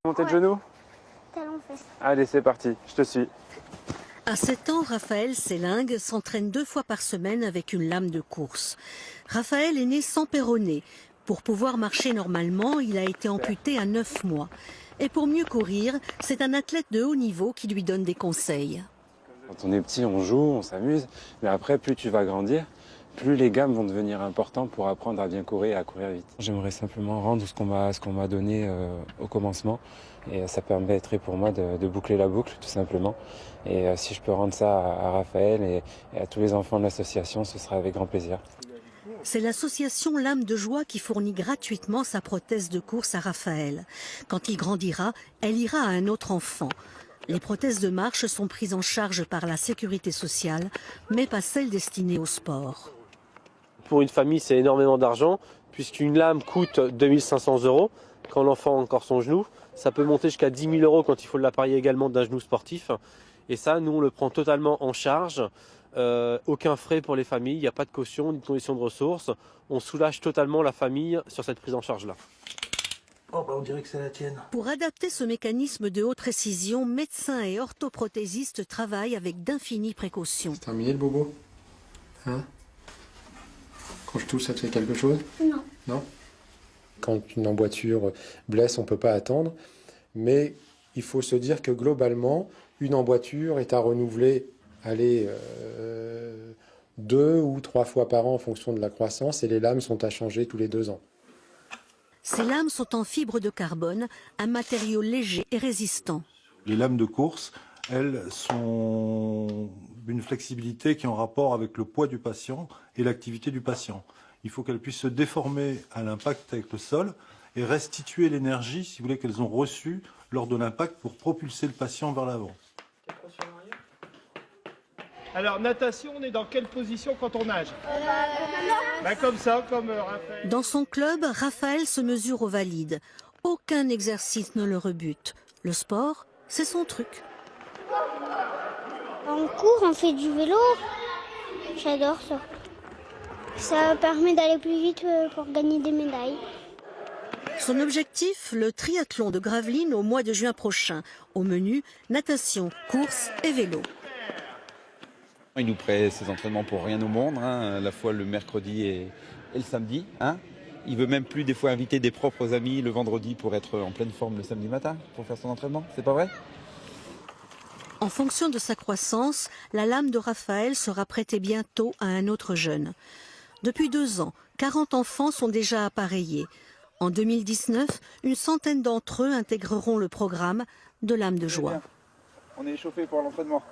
Montée de genoux? Talons-fesses. Allez, c'est parti, je te suis. À 7 ans, Raphaël Sélingue s'entraîne 2 fois par semaine avec une lame de course. Raphaël est né sans péroné. Pour pouvoir marcher normalement, il a été amputé à 9 mois. Et pour mieux courir, c'est un athlète de haut niveau qui lui donne des conseils. Quand on est petit, on joue, on s'amuse, mais après, plus tu vas grandir, plus les gammes vont devenir importants pour apprendre à bien courir et à courir vite. J'aimerais simplement rendre ce qu'on m'a donné au commencement, et ça permettrait pour moi de boucler la boucle, tout simplement. Et si je peux rendre ça à Raphaël et à tous les enfants de l'association, ce sera avec grand plaisir. C'est l'association Lame de Joie qui fournit gratuitement sa prothèse de course à Raphaël. Quand il grandira, elle ira à un autre enfant. Les prothèses de marche sont prises en charge par la sécurité sociale, mais pas celles destinées au sport. Pour une famille, c'est énormément d'argent, puisqu'une lame coûte 2500 € quand l'enfant a encore son genou. Ça peut monter jusqu'à 10 000 € quand il faut l'appareiller également d'un genou sportif. Et ça, nous, on le prend totalement en charge. Aucun frais pour les familles, il n'y a pas de caution, ni de condition de ressources. On soulage totalement la famille sur cette prise en charge-là. Oh bah on dirait que c'est la tienne. Pour adapter ce mécanisme de haute précision, médecins et orthoprothésistes travaillent avec d'infinies précautions. C'est terminé le bobo? Hein? Quand je touche, ça te fait quelque chose? Non. Non? Quand une emboîture blesse, on ne peut pas attendre. Mais il faut se dire que globalement, une emboîture est à renouveler, 2 ou 3 fois par an en fonction de la croissance, et les lames sont à changer tous les 2 ans. Ces lames sont en fibre de carbone, un matériau léger et résistant. Les lames de course, elles sont d'une flexibilité qui est en rapport avec le poids du patient et l'activité du patient. Il faut qu'elles puissent se déformer à l'impact avec le sol et restituer l'énergie, si vous voulez, qu'elles ont reçue lors de l'impact pour propulser le patient vers l'avant. Alors, natation, on est dans quelle position quand on nage? Comme ça, comme Raphaël. Dans son club, Raphaël se mesure au valide. Aucun exercice ne le rebute. Le sport, c'est son truc. On court, on fait du vélo. J'adore ça. Ça permet d'aller plus vite pour gagner des médailles. Son objectif, le triathlon de Gravelines au mois de juin prochain. Au menu, natation, course et vélo. Il nous prête ses entraînements pour rien au monde, à la fois le mercredi et le samedi. Il veut même plus des fois inviter des propres amis le vendredi pour être en pleine forme le samedi matin, pour faire son entraînement. C'est pas vrai? En fonction de sa croissance, la lame de Raphaël sera prêtée bientôt à un autre jeune. Depuis 2 ans, 40 enfants sont déjà appareillés. En 2019, une centaine d'entre eux intégreront le programme de Lame de Joie. On est échauffé pour l'entraînement.